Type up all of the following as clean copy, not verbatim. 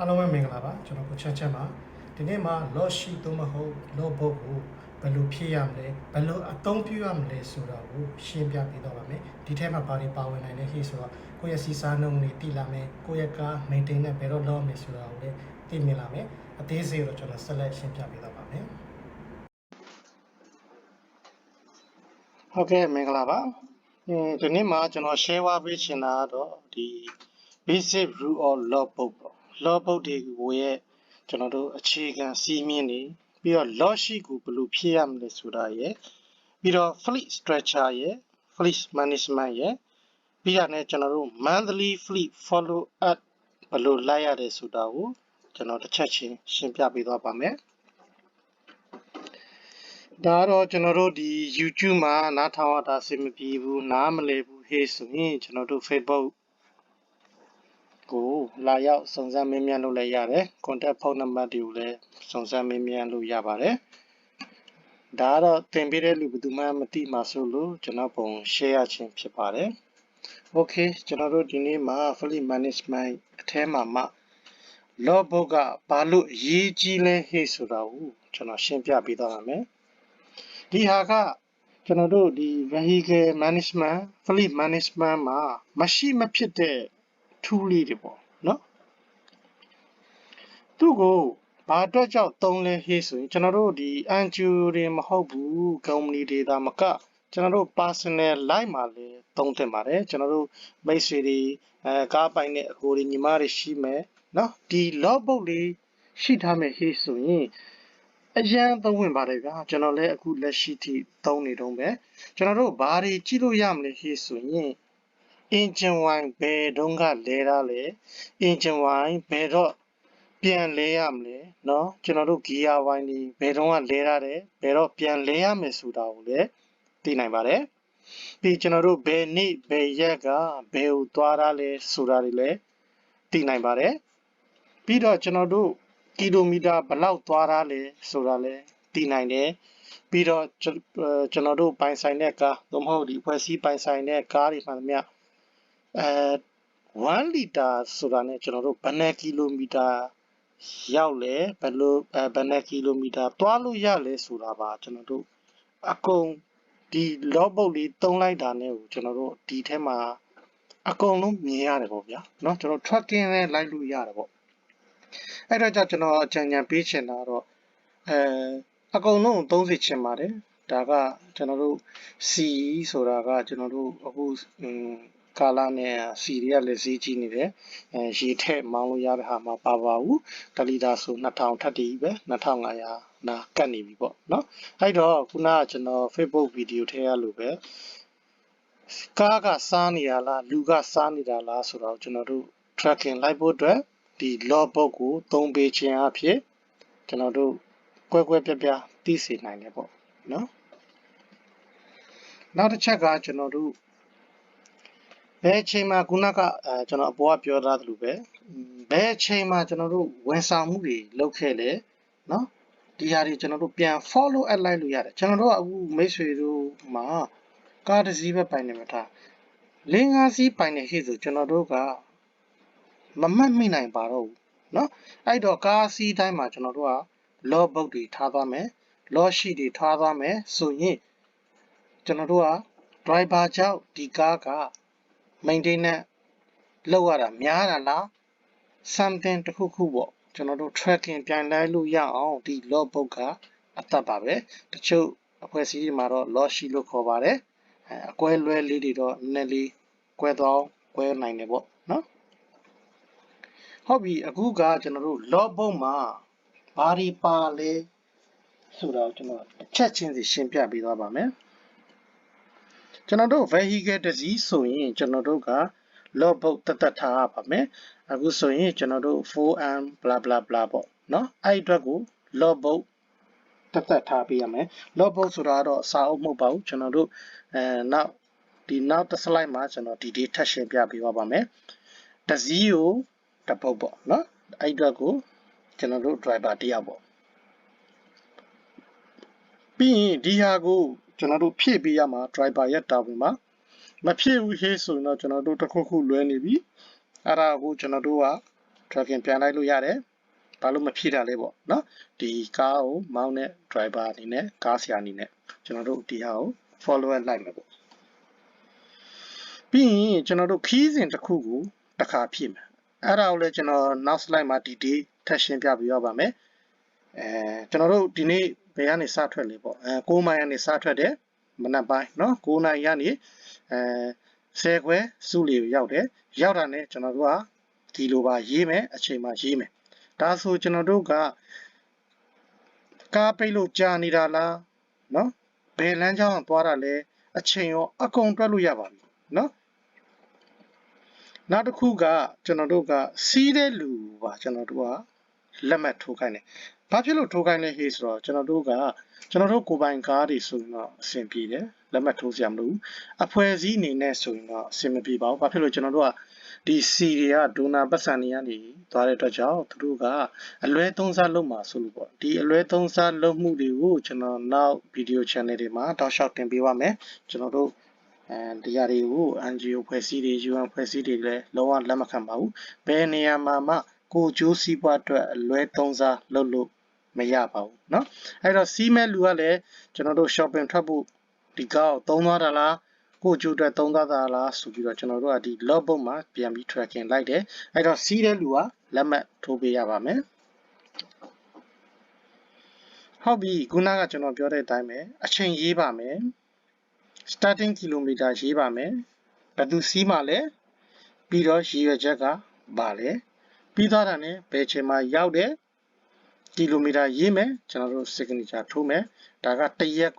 အားလုံးပဲမင်္ဂလာပါကျွန်တော်ကိုချမ်းချမ်းပါဒီနေ့မှာ log sheet သို့မဟုတ် logbook ကိုဘယ်လိုဖြည့်ရမလဲဘယ်လိုအသုံးပြုရမလဲဆိုတာကိုရှင်းပြပေးတော့ပါမယ်ဒီထဲမှာဘာတွေပါဝင်နိုင်လဲခေဆိုတော့ကိုယ့်ရဲ့စီစားနှုန်းတွေသိလာမယ်ကိုယ့်ရဲ့ကား maintain နဲ့ဘယ်တော့လုပ်ရမလဲဆိုတာကိုလည်းသိမြင်လာမယ်အသေးစိတ်တော့ကျွန်တော်ဆက်လက်ရှင်းပြပေးတော့ပါမယ်ဟုတ်ကဲ့မင်္ဂလာပါဒီနေ့မှာကျွန်တော် share ပေးချင်တာကတော့ဒီ basic rule of logbook ပေါ့ logbook တွေကိုရဲ့ကျွန်တော်တို့အခြေခံစည်းမျဉ်းတွေပြီးတော့ log sheet ကိုဘယ်လိုဖြည့်ရမလဲဆိုတာရယ်ပြီးတော့ fleet structure ရယ် fleet management ရယ်ပြီးတော့လည်းကျွန်တော်တို့ monthly fleet follow up ဘယ်လိုလိုက်ရတယ်ဆိုတာကိုကျွန်တော်တစ်ချက်ချင်းရှင်းပြပေးသွားပါမယ်ဒါတော့ကျွန်တော်တို့ဒီ YouTube မှာနားထောင်ရတာအဆင်မပြေဘူးနားမလည်ဘူးဟေးဆိုရင်ကျွန်တော်တို့ Facebook ကိုလာရောက်စုံစမ်းမေးမြန်းလုပ်လိုက်ရတယ် contact phone number တွေကိုလည်းစုံစမ်းမေးမြန်းလို့ရပါတယ်ဒါကတော့သင်ပေးတဲ့လူဘယ်သူမှမသိမှာဆိုလို့ကျွန်တော်ပုံ share ရခြင်းဖြစ်ပါတယ် Okay ကျွန်တော်တို့ဒီနေ့မှာ fleet management အထဲမှာ logbook ကဘာလို့အရေးကြီးလဲဟေ့ဆိုတာကိုကျွန်တော်ရှင်းပြပေးသွားပါမယ်ဒီဟာကကျွန်တော်တို့ဒီ vehicle management fleet management မှာမရှိမဖြစ်တဲ့ tool လေးတွေပေါ့နော်သူ့ကိုဘာအတွက်ကြောင့်သုံးလဲဟေ့ဆိုရင်ကျွန်တော်တို့ဒီ NGO တွေမဟုတ်ဘူး company တွေဒါမကကျွန်တော်တို့ personal life မှာလည်းသုံးသင့်ပါတယ်ကျွန်တော်တို့မိတ်ဆွေတွေကားပိုင်တဲ့အကိုတွေညီမတွေရှိမယ်နော်ဒီ logbook လေးရှိထားမယ်ဟေ့ဆိုရင်အရန်သုံးဝင်ပါတယ်ဗျာကျွန်တော်လည်းအခုလက်ရှိထိသုံးနေတော့ပဲကျွန်တော်တို့ဘာတွေကြည့်လို့ရမလဲဟေ့ဆိုရင် engine wine ဘယ်တုန်းကလဲတာလဲ engine wine ဘယ်တော့ပြန်လဲရမလဲเนาะကျွန်တော်တို့ gear wine တွေဘယ်တော့ကလဲရတယ်ဘယ်တော့ပြန်လဲရမယ်ဆိုတာကိုလည်းသိနိုင်ပါတယ်ပြီးကျွန်တော်တို့ဘယ်နေ့ဘယ်ရက်ကဘယ်ကိုသွားတာလဲဆိုတာတွေလည်းသိနိုင်ပါတယ်ပြီးတော့ကျွန်တော်တို့ကီလိုမီတာဘယ်လောက်သွားတာလဲဆိုတာလည်းသိနိုင်တယ်ပြီးတော့ကျွန်တော်တို့ပိုင်ဆိုင်တဲ့ကားသို့မဟုတ်ဒီဖွဲ့စည်းပိုင်ဆိုင်တဲ့ကားတွေမှန်သမျှ1 လီတာဆိုတာနဲ့ကျွန်တော်တို့ဘယ်နှကီလိုမီတာရောက်လဲဘယ်နှကီလိုမီတာသွားလို့ရလဲဆိုတာပါကျွန်တော်တို့အကုန်ဒီ logbook လေးသုံးလိုက်တာနဲ့ကိုကျွန်တော်တို့ဒီထဲမှာအကုန်လုံးမြင်ရတယ်ပေါ့ဗျာเนาะကျွန်တော် tracking နဲ့လိုက်လို့ရတယ်ပေါ့အဲ့တော့ကျွန်တော်အကြံဉာဏ်ပေးချင်တာတော့အကုန်လုံးသုံးစီချင်ပါတယ်ဒါကကျွန်တော်တို့ C ဆိုတာကကျွန်တော်တို့အခုကာလာနဲ့စီတွေကလည်းဈေးကြီးနေတယ်ရေထက်မောင်းလို့ရတဲ့ဟာမှာပါဘူးတလီတာဆို2000ထပ်တည်ပဲ2500နာကတ်နေပြီပေါ့เนาะအဲ့တော့ခုနကကျွန်တော် Facebook ဗီဒီယိုထဲရလို့ပဲကားကစားနေရလားလူကစားနေတာလားဆိုတော့ကျွန်တော်တို့ tracking လိုက်ဖို့အတွက်ဒီ logbook ကိုသုံးပေးခြင်းအဖြစ်ကျွန်တော်တို့ကွဲပြားသိစေနိုင်တယ်ပေါ့เนาะနောက်တစ်ချက်ကကျွန်တော်တို့ဘယ်အချိန်မှာခုနကကျွန်တော်အပေါ်ကပြောထားသလိုပဲဘယ်အချိန်မှာကျွန်တော်တို့ဝန်ဆောင်မှုတွေလုပ်ခဲ့လဲเนาะဒီဟာတွေကျွန်တော်တို့ပြန် follow up လိုက်လို့ရတယ်ကျွန်တော်တို့ကအခုမိတ်ဆွေတို့မှာကားတစ်စီးပဲပိုင်နေမှာထား5စီးပိုင်နေရှိဆိုကျွန်တော်တို့ကမမှတ်မိနိုင်ပါတော့ဘူးเนาะအဲ့တော့ကားစီးတိုင်းမှာကျွန်တော်တို့က logbook တွေထားသွားမယ် log sheet တွေထားသွားမယ်ဆိုရင်ကျွန်တော်တို့က driver ကြောင့်ဒီကားကmaintenance လောက်ရတာများတာလား something တခုခုပေါ့ကျွန်တော်တို့ tracking ပြန်လိုက်လို့ရအောင်ဒီ logbook ကအသက်ပါပဲတချို့အဖွဲ့အစည်းတွေမှာတော့ log sheet လို့ခေါ်ပါတယ်အကွဲလွဲလေးတွေတော့နည်းနည်းလေးကွဲသွားကွဲနိုင်တယ်ပေါ့နော်ဟုတ်ပြီအခုကကျွန်တော်တို့ logbook မှာဘာတွေပါလဲဆိုတော့ကျွန်တော်တစ်ချက်ချင်းစီရှင်းပြပေးသွားပါမယ်ကျွန်တော်တို့ vehicle တစ်စီးဆိုရင်ကျွန်တော်တို့က logbook တတ်ထားရပါမယ်အခုဆိုရင်ကျွန်တော်တို့ 4M blah blah blah ပေါ့เนาะအဲ့အတွက်ကို logbook တတ်ထားပေးရမယ် logbook ဆိုတာတော့စာအုပ်မဟုတ်ပါဘူးကျွန်တော်တို့နောက်တစ် slide မှာကျွန်တော်ဒီ ထပ်ရှင်းပြပေးပါမယ်တစ်စီးကိုတစ်ပုတ်ပေါ့เนาะအဲ့အတွက်ကိုကျွန်တော်တို့ driver တယောက်ပေါ့ပြီးရင်ဒီဟာကိုကျွန်တော်တို့ဖြည့်ပေးရမှာ driver ရဲ့တာဝန်ပါမဖြည့်ဘူးဟေးဆိုရင်တော့ကျွန်တော်တို့တစ်ခုခုလွဲနေပြီအဲ့ဒါကိုကျွန်တော်တို့က tracking ပြန်လိုက်လို့ရတယ်ဘာလို့မဖြစ်တာလဲပေါ့နော်ဒီကားကိုမောင်းတဲ့ driver အနေနဲ့ကားဆရာအနေနဲ့ကျွန်တော်တို့ဒီဟာကို follow လိုက်မယ်ပေါ့ပြီးရင်ကျွန်တော်တို့ခီးစဉ်တစ်ခုကိုတစ်ခါဖြည့်မယ်အဲ့ဒါကိုလည်းကျွန်တော်နောက် slide မှာ detail ထပ်ရှင်းပြပြရပါမယ်ကျွန်တော်တို့ဒီနေ့ဘယ်ကနေစထွက်လဲပေါ့9မိုင်ကနေစထွက်တယ်မနက်ပိုင်းเนาะ9နာရီကနေ10ခွဲစုလီကိုရောက်တယ်ရောက်တာနဲ့ကျွန်တော်တို့ကဒီလိုပါရေးမယ်အချိန်မှရေးမယ်ဒါဆိုကျွန်တော်တို့ကကားပိတ်လို့ကြာနေတာလားเนาะဘယ်လမ်းကြောင်းသွားတာလဲအချိန်ရောအကုန်တွက်လို့ရပါပြီเนาะနောက်တစ်ခုကကျွန်တော်တို့ကစီးတဲ့လူပါကျွန်တော်တို့ကလက်မှတ်ထိုးခိုင်းတယ်ဘာဖြစ်လို့ထိုးခိုင်းလဲဟေးဆိုတော့ကျွန်တော်တို့ကိုယ်ပိုင်ကားတွေဆိုရင်တော့အဆင်ပြေတယ်လက်မှတ်ထိုးစရာမလိုဘူးအဖွဲ့အစည်းအနေနဲ့ဆိုရင်တော့အဆင်မပြေပါဘူးဘာဖြစ်လို့ကျွန်တော်တို့ကဒီစီတွေကဒိုနာပတ်စံတွေကနေသွားတဲ့အတွက်ကြောင့်သူတို့ကအလွဲသုံးစားလုပ်မှာဆိုလို့ပေါ့ဒီအလွဲသုံးစားလုပ်မှုတွေကိုကျွန်တော်နောက်ဗီဒီယို channel တွေမှာတောက်လျှောက်တင်ပေးပါမယ်ကျွန်တော်တို့တရားတွေကို NGO ဖွဲ့စည်းတွေ UN ဖွဲ့စည်းတွေလည်းလုံးဝလက်မခံပါဘူးဘယ်နေရာမှာကိုကျိုးစည်းပွားအတွက်အလွဲသုံးစားလုပ်လို့မရပါဘူးเนาะအဲ့တော့စီးမဲ့လူကလည်းကျွန်တော်တို့ shopping ထွက်ဖို့ဒီကားကိုသုံးသွားတာလားကိုကျိုးအတွက်သုံးသွားတာလားဆိုပြီးတော့ကျွန်တော်တို့ကဒီ logbook မှာပြန်ပြီး tracking လိုက်တယ်အဲ့တော့စီးတဲ့လူကလက်မှတ်ထိုးပေးရပါမယ်ဟုတ်ပြီခုနကကျွန်တော်ပြောတဲ့အတိုင်းပဲအချိန်ရေးပါမယ် starting kilometer ရေးပါမယ်ဘယ်သူစီးမှလဲပြီးတော့ရည်ရွယ်ချက်ကဘာလဲပြီးသွားတာ ਨੇ ဘယ်ချိန်မှာရောက်တယ်ကီလိုမီတာရေးမယ်ကျွန်တော်တို့ signature ထိုးမယ်ဒါကတစ်ရက်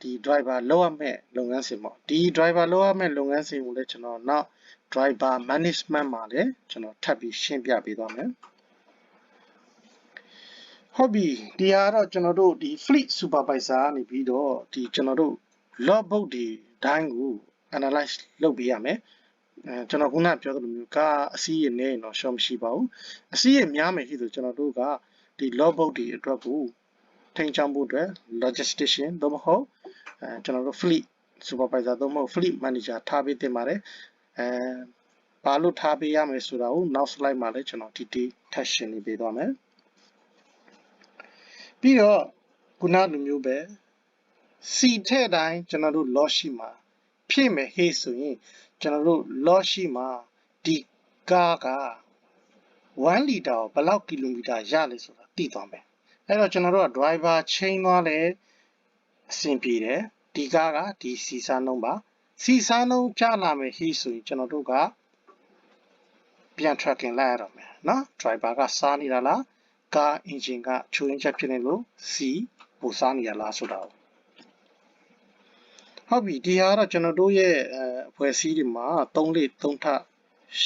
ဒီ driver လောက်ရမယ့်လုပ်ငန်းစဉ်ပေါ့ဒီ driver လောက်ရမယ့်လုပ်ငန်းစဉ်ကိုလည်းကျွန်တော်နောက် driver management မှာလည်းကျွန်တော်ထပ်ပြီးရှင်းပြပေးသွားမယ်ဟုတ်ပြီဒီဟာတော့ကျွန်တော်တို့ဒီ fleet supervisor ကနေပြီးတော့ဒီကျွန်တော်တို့ logbook တွေတိုင်းကို analyze လုပ်ပေးရမယ်ကျွန်တော်ခုနပြောသလိုမျိုးကားအစီးရနေတော့ရှော့မရှိပါဘူးအစီးရများမယ်ဖြစ်ဆိုကျွန်တော်တို့ကဒီ logbook တွေအတွက်ကိုထိန်းချောင်းဖို့အတွက် logistician သို့မဟုတ်ကျွန်တော်တို့ fleet supervisor သို့မဟုတ် fleet manager ထားပေးတင်ပါတယ်ဘာလို့ထားပေးရမလဲဆိုတာကိုနောက် slide မှာလည်းကျွန်တော် detail ထပ်ရှင်းပေးသွားမယ်ပြီးတော့ခုနလိုမျိုးပဲစီထဲ့တိုင်းကျွန်တော်တို့ log ရှိမှာဖြည့်မယ်ဟေးဆိုရင်ကျွန်တော်တို့ log ရှိမှာဒီကားက1လီတာကိုဘယ်လောက်ကီလိုမီတာရလဲဆိုတာသိသွားမယ်အဲ့တော့ကျွန်တော်တို့က driver ချိန်သွားလဲအဆင်ပြေတယ်ဒီကားကဒီစီစားနှုန်းပါစီစားနှုန်းကျလာမယ်ဟေးဆိုရင်ကျွန်တော်တို့ကပြန် tracking လိုက်ရတော့မယ်နော် driver ကစားနေတာလားကား engine ကချိုးရင်းချက်ဖြစ်နေလို့စီပိုစားနေရလားဆိုတာဟုတ်ပြီဒီဟာတော့ကျွန်တော်တို့ရဲ့အဖွဲ့အစည်းတွေမှာ3ထ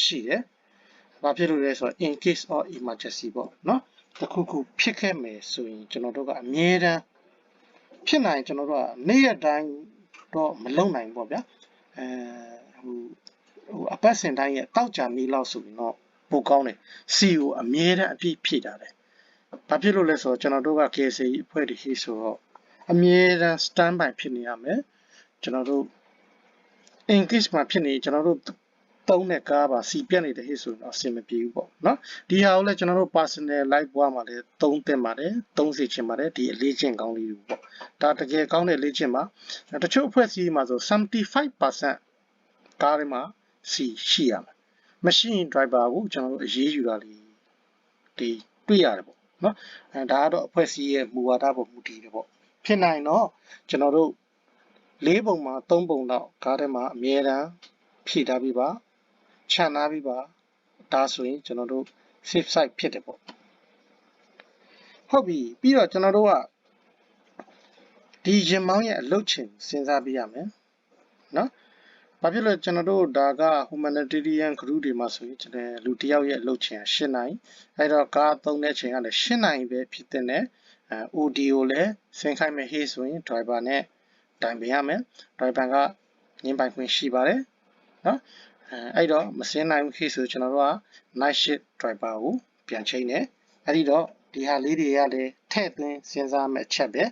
ရှိတယ်။ဘာဖြစ်လို့လဲဆိုတော့ in case of emergency ပေါ့နော်။တစ်ခုခုဖြစ်ခဲ့မယ်ဆိုရင်ကျွန်တော်တို့ကအမြဲတမ်းဖြစ်နိုင်ကျွန်တော်တို့ကနေ့ရက်တိုင်းတော့မလုံနိုင်ဘူးပေါ့ဗျာ။အပတ်စဉ်တိုင်းရဲ့တောက်ကြနေလောက်ဆိုရင်တော့ပိုကောင်းတယ်။ C ကိုအမြဲတမ်းအပြည့်ဖြည့်တာတယ်။ဘာဖြစ်လို့လဲဆိုတော့ကျွန်တော်တို့က KSA အဖွဲ့တွေရှိဆိုတော့အမြဲတမ်း stand by ဖြစ်နေရမယ်။ကျွန်တော်တို့ in case မှာဖြစ်နေကျွန်တော်တို့သုံးတဲ့ကားပါစီပြတ်နေတဲ့ဟိဆိုတော့အဆင်မပြေဘူးပေါ့နော်ဒီဟာကိုလည်းကျွန်တော်တို့ personal life ဘဝမှာလည်းသုံးသင့်ပါတယ်သုံးစီချင်ပါတယ်ဒီအလေးချင်းကောင်းလေးတွေပေါ့ဒါတကယ်ကောင်းတဲ့အလေးချင်းပါတချို့အဖွဲ့အစည်းမှာဆို 75% ကားတွေမှာစီရှိရမယ်မရှိရင် driver ကိုကျွန်တော်တို့အရေးယူတာလေးဒီတွေ့ရတယ်ပေါ့နော်ဒါကတော့အဖွဲ့အစည်းရဲ့မူဝါဒပေါ်မူတည်တယ်ပေါ့ဖြစ်နိုင်တော့ကျွန်တော်တို့4ပုံမှာ3ပုံတော့ကားထဲမှာအမြဲတမ်းဖြည့်ထားပြီးပါခြံထားပြီးပါဒါဆိုရင်ကျွန်တော်တို့ safe side ဖြစ်တယ်ပေါ့ဟုတ်ပြီပြီးတော့ကျွန်တော်တို့ကဒီရင်မောင်းရဲ့အလုပ်ချိန်စဉ်းစားပြရမယ်နော်ဘာဖြစ်လို့ကျွန်တော်တို့ဒါက humanitarian group တွေမှာဆိုရင်ကျွန်တော်လူတစ်ယောက်ရဲ့အလုပ်ချိန်8နာရီအဲ့တော့ကားသုံးတဲ့ချိန်ကလည်း8နာရီပဲဖြစ်တဲ့OD ကိုလည်းဆင်းခိုင်းမယ်ဟေးဆိုရင် driver နဲ့တိုင်ပင်ရမယ် driver ကညင်ပိုင်ခွင့်ရှိပါတယ်နော်အဲ့တော့မစင်းနိုင်ဘူးခေဆိုကျွန်တော်တို့က night shift driver ကိုပြန်ချိန်တယ်အဲ့ဒီတော့ဒီဟာလေးတွေကလည်းထည့်သွင်းစဉ်းစားမယ့်အချက်ပဲ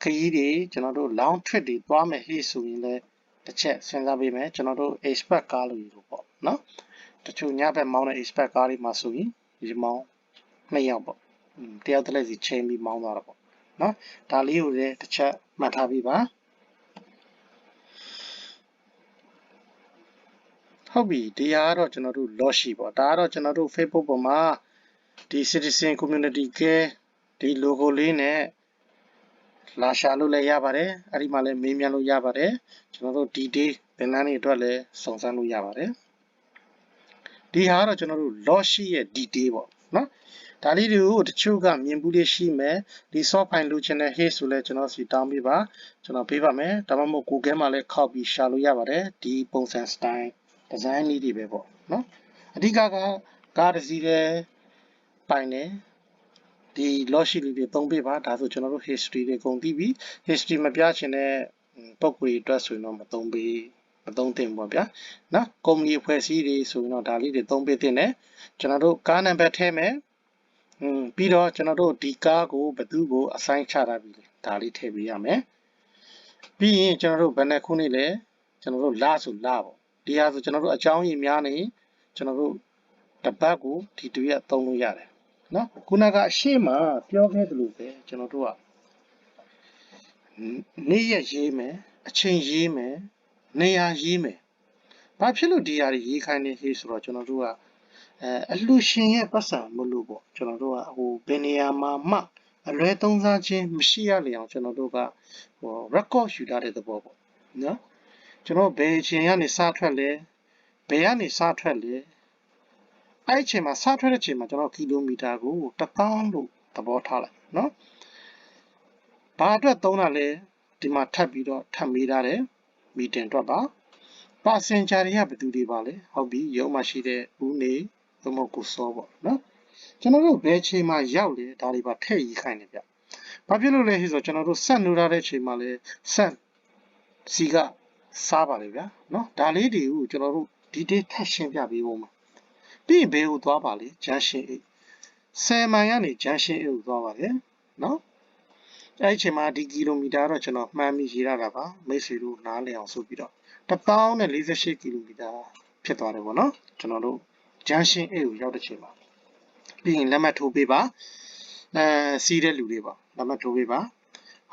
ခရီးတွေကျွန်တော်တို့ long trip တွေသွားမယ်ဟေးဆိုရင်လည်းတစ်ချက်စဉ်းစားပေးမယ်ကျွန်တော်တို့ expert ကားလို့ပေါ့နော် တချို့ညဘက်မောင်းတဲ့ expert ကားတွေမှာဆိုရင်ဒီမောင်း2ယောက်ပေါ့တယောက်တစ်လက်စီချိန်ပြီးမောင်းသွားတာပေါ့နော်ဒါလေးကိုလည်းတစ်ချက်မှတ်ထားပြီးပါဟုတ်ပြီဒီဟာကတော့ကျွန်တော်တို့ logi ပေါ့ဒါကတော့ကျွန်တော်တို့ Facebook ပေါ်မှာဒီ citizen community ကဒီ logo လေးနဲ့လာရှာလို့လည်းရပါတယ်အဲ့ဒီမှာလည်းမေးမြန်းလို့ရပါတယ်ကျွန်တော်တို့ detail သင်တန်းတွေအတွက်လည်းစုံစမ်းလို့ရပါတယ်ဒီဟာကတော့ကျွန်တော်တို့ logi ရဲ့ detail ပေါ့နော်ဒါလေးတွေကိုတချို့ကမြင်ဘူးလေးရှိမယ်ဒီ soft file လိုချင်တဲ့ hey ဆိုလဲကျွန်တော်စီတောင်းပေးပါကျွန်တော်ပေးပါမယ်ဒါမှမဟုတ် Google မှာလည်းခောက်ပြီးရှာလို့ရပါတယ်ဒီပုံစံ style design နည်းတွေပဲပေါ့နော်အဓိကကားတစ်စီးလေးပိုင်တယ်ဒီ logi လေးတွေသုံးပေးပါဒါဆိုကျွန်တော်တို့ history တွေကုန်ပြီးပြီ history မပြချင်တဲ့ပုံကိုယ်အတွက်ဆိုရင်တော့မသုံးသင့်ဘူးပေါ့ဗျာနော်ကုမ္ပဏီအဖွဲ့အစည်းတွေဆိုရင်တော့ဒါလေးတွေသုံးပေးသင့်တယ်ကျွန်တော်တို့ကားနံပါတ်ထည့်မယ်ပြီးတော့ကျွန်တော်တို့ဒီကားကိုဘယ်သူကို assign ချတာပြီဒါလေးထည့်ပေးရမယ်ပြီးရင်ကျွန်တော်တို့ဘယ်နှခုနှစ်လဲကျွန်တော်တို့လဆိုလပေါ့ဒီဟာဆိုကျွန်တော်တို့အကြောင်းရင်းများနေကျွန်တော်တို့တပတ်ကိုဒီ2ရက်သုံးလို့ရတယ်နော်ခုနကအရှေ့မှာပြောခဲ့သလိုပဲကျွန်တော်တို့ကနေ့ရက်ရေးမယ်အချိန်ရေးမယ်နေရာရေးမယ်ဘာဖြစ်လို့ဒီဟာတွေရေးခိုင်းနေဟေးဆိုတော့ကျွန်တော်တို့ကအလှရှင်ရဲ့ပတ်စံမလို့ပေါ့ကျွန်တော်တို့ကဘယ်နေရာမှာမှအလွဲသုံးစားခြင်းမရှိရလေအောင်ကျွန်တော်တို့ကrecord ယူထားတဲ့သဘောပေါ့နော်ကျွန်တော်ဘယ်အချိန်ကနေစထွက်လဲဘယ်ကနေစထွက်လဲအဲ့အချိန်မှာစထွက်တဲ့အချိန်မှာကျွန်တော်ကီလိုမီတာကို1000လို့သဘောထားလိုက်နော်ဘာအတွက်သုံးတာလဲဒီမှာထပ်ပြီးတော့ထပ်မေးထားတယ်မီတင်အတွက်ပါpassenger တွေကဘယ်သူတွေပါလဲဟုတ်ပြီရုံးမှာရှိတဲ့ဦးနေဘမကိုစောပေါ့နော်ကျွန်တော်တို့ဘယ်အချိန်မှာရောက်လဲဒါတွေပါထည့်ရေးခိုင်းတယ်ဗျဘာဖြစ်လို့လဲဆိုတော့ကျွန်တော်တို့ဆက်နိုးထားတဲ့အချိန်မှာလဲဆက်စီကစားပါလေဗျာနော်ဒါလေးတွေကိုကျွန်တော်တို့ detail ထပ်ရှင်းပြပေးဖို့မှာပြီးရင်ဘယ်ကိုသွားပါလဲဂျန်ရှင်အိတ်10မိုင်ကနေဂျန်ရှင်အိတ်ကိုသွားပါလေနော်အဲ့ဒီအချိန်မှာဒီကီလိုမီတာတော့ကျွန်တော်မှန်းပြီးရေးရတာပါမိတ်ဆွေတို့နားလည်အောင်ဆိုပြီးတော့1048ကီလိုမီတာဖြစ်သွားတယ်ပေါ့နော်ကျွန်တော်တို့ဂျန်ရှင်အိတ်ကိုရောက်တဲ့ချိန်မှာပြီးရင်လက်မှတ်ထိုးပေးပါစီးတဲ့လူတွေပါလက်မှတ်ထိုးပေးပါ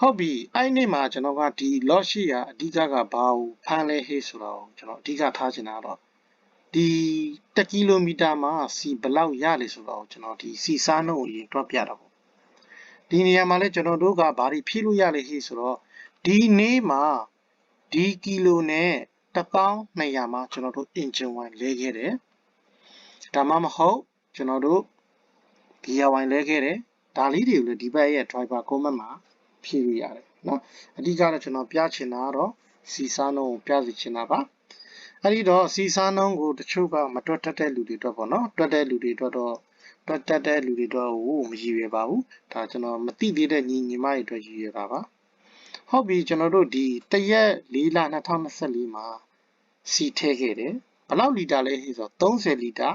ဟုတ်ပြီအဲ့နေ့မှာကျွန်တော်ကဒီ lot ရှိရာအဓိကကဘာကိုဖမ်းလဲဟေးဆိုတော့ကျွန်တော်အဓိကထားချင်တာတော့ဒီ1ကီလိုမီတာမှာစီဘယ်လောက်ရလဲဆိုတော့ကျွန်တော်ဒီစီစားနှုန်းကိုအရင်တွက်ပြတာပေါ့ဒီနေရာမှာလဲကျွန်တော်တို့ကဘာတွေဖြည့်လို့ရလဲဟေးဆိုတော့ဒီနေ့မှာဒီကီလိုနဲ့1200မှာကျွန်တော်တို့ engine wine လဲခဲ့တယ်ဒါမှမဟုတ်ကျွန်တော်တို့ gear wine လဲခဲ့တယ်ဒါလေးတွေကိုလည်းဒီဘက်ရဲ့ driver comment မှာဖြည့်လို့ရတယ်နော်အဓိကတော့ကျွန်တော်ပြချင်တာကတော့စီစားနှုန်းကိုပြစီချင်တာပါအဲ့ဒီတော့စီစားနှုန်းကိုတချို့ကမတွက်တတ်တဲ့လူတွေအတွက်ပေါ့နော်တွက်တဲ့လူတွေအတွက်တော့တွက်တတ်တဲ့လူတွေတော့မရည်ရွယ်ပါဘူးဒါကျွန်တော်မသိသေးတဲ့ညီမတွေအတွက်ရည်ရွယ်တာပါဟုတ်ပြီကျွန်တော်တို့ဒီတရက်4လ2024မှာစီထည့်ခဲ့တယ်ဘယ်လောက်လီတာလဲဟေ့ဆိုတော့30လီတာ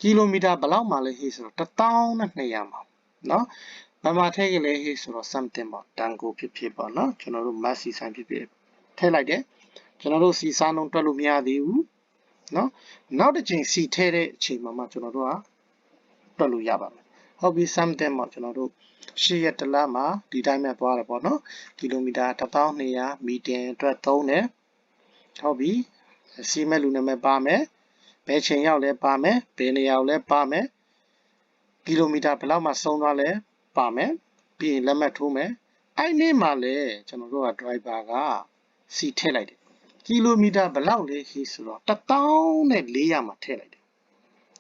ကီလိုမီတာဘယ်လောက်မှလဲဟေ့ဆိုတော့1200မှာနော်ဘာမှထည့်ခဲ့လဲဟေ့ဆိုတော့ something ပေါ့တန်ကိုဖြစ်ပေါ့နော်ကျွန်တော်တို့ mass စီဆိုင်ဖြစ်ထည့်လိုက်တယ်ကျွန်တော်တို့စီစားနှုန်းတွက်လို့မရသေးဘူးနော်နောက်တစ်ချိန်စီထည့်တဲ့အချိန်မှာမှကျွန်တော်တို့ကတွက်လို့ရပါမယ်ဟုတ်ပြီ something ပေါ့ကျွန်တော်တို့10ရက်တလမှာဒီတိုင်းပဲသွားတယ်ပေါ့နော်ကီလိုမီတာ1200မီတင်အတွက်သုံးတယ်ဟုတ်ပြီစီးမဲ့လူနာမည်ပါမယ်ဘယ်ချိန်ရောက်လဲပါမယ်ဘယ်နေရာကိုလဲပါမယ်ကီလိုမီတာဘယ်လောက်မှဆုံးသွားလဲပါမယ်ပြီးရင်လက်မှတ်ထိုးမယ်အဲ့နေ့မှာလဲကျွန်တော်တို့က driver ကစီထည့်လိုက်တယ်ကီလိုမီတာဘယ်လောက်လဲခေဆိုတော့1400မှာထည့်လိုက်တယ်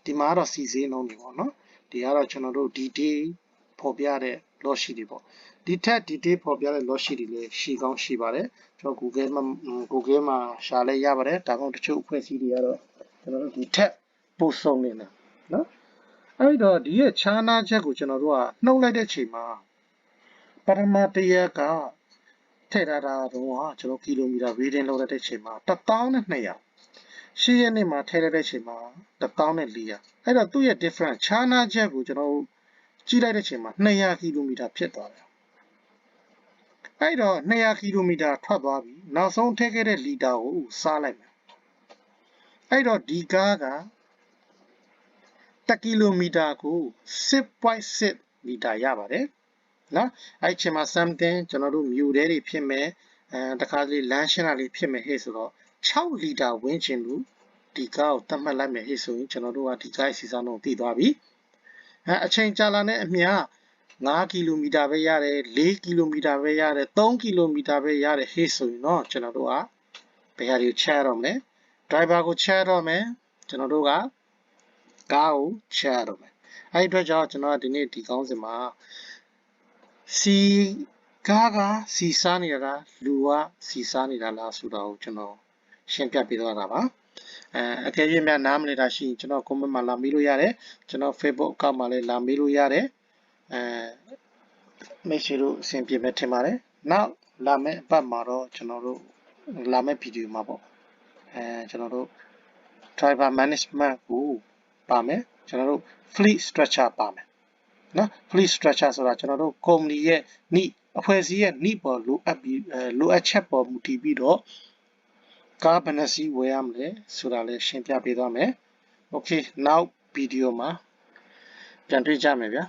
ဒီမှာတော့စီစေးနှုန်းတွေပေါ့နော်ဒီကတော့ကျွန်တော်တို့ detail ဖော်ပြတဲ့ lot sheet တွေပေါ့ဒီထက် detail ဖော်ပြတဲ့ lot sheet တွေလည်းရှိကောင်းရှိပါတယ်ကျွန်တော် Google မှာရှာလဲရပါတယ်ဒါကောင်တချို့အဖွဲ့အစည်းတွေကတော့ကျွန်တော်တို့ဒီထက်ပို့ဆုံးနေတယ်နော်အဲ့တော့ဒီရဲ့ခြားနာချက်ကိုကျွန်တော်တို့ကနှုတ်လိုက်တဲ့ချိန်မှာပထမတစ်ရက်ကထည့်ထားတာတော့ကျွန်တော်ကီလိုမီတာ reading လုပ်တဲ့ချိန်မှာ1200ရှေ့ရက်နေ့မှာထည့်တဲ့ချိန်မှာ1400အဲ့တော့သူ့ရဲ့ different ခြားနာချက်ကိုကျွန်တော်ကြည့်လိုက်တဲ့ချိန်မှာ200ကီလိုမီတာဖြစ်သွားတယ်အဲ့တော့200ကီလိုမီတာထွက်သွားပြီနောက်ဆုံးထည့်ခဲ့တဲ့လီတာကိုစားလိုက်မယ်အဲ့တော့ဒီကားက 1 kilometer ကို 6.6 meter ရပါတယ်နော်အဲ့အချိန်မှာ something ကျွန်တော်တို့မြို့ထဲတွေဖြစ်မယ်တခါတလေလမ်းရှင်းတာလေးဖြစ်မယ်ဟဲ့ဆိုတော့6 liter ဝန်းကျင်လို့ဒီကားကိုသတ်မှတ်လိုက်မယ်ဟဲ့ဆိုရင်ကျွန်တော်တို့ကဒီကားရဲ့စီစားနှုန်းကိုသိသွားပြီအချိန်ကြာလာတဲ့အမျှ5 ကီလိုမီတာပဲရတယ်4 ကီလိုမီတာပဲရတယ်3 ကီလိုမီတာပဲရတယ်ဟဲ့ဆိုရင်တော့ကျွန်တော်တို့ကဘယ်ဟာတွေကိုချက်ရတော့မလဲ driver ကိုချက်ရတော့မယ်ကျွန်တော်တို့ကကားကိုချက်ရတော့မယ်အဲ့ဒီအတွက်ကြောင့်ကျွန်တော်ကဒီနေ့ဒီကောင်းစဉ်မှာစီကားကစီစားနေတာလားလူကစီစားနေတာလားဆိုတာကိုကျွန်တော်ရှင်းပြပေးသွားတာပါအကယ်၍များနားမလည်တာရှိရင်ကျွန်တော် comment မှာလာမေးလို့ရတယ်ကျွန်တော် Facebook account မှာလည်းလာမေးလို့ရတယ်မိတ်ဆွေတို့အဆင်ပြေမယ်ထင်ပါတယ်နောက်လာမယ့်အပတ်မှာတော့ကျွန်တော်တို့လာမယ့်ဗီဒီယိုမှာပေါ့ကျွန်တော်တို့ driver management ကိုပါမယ်ကျွန်တော်တို့ fleet structure ပါမယ်နော် fleet structure ဆိုတာကျွန်တော်တို့ company ရဲ့ need အဖွဲ့အစည်းရဲ့ need ပေါ်လိုအပ်ချက်ပေါ်မူတည်ပြီးတော့ကားဘယ်နှစီးဝယ်ရမလဲဆိုတာလည်းရှင်းပြပေးသွားမယ် okay နောက်ဗီဒီယိုမှာပြန်တွေ့ကြမယ်ဗျာ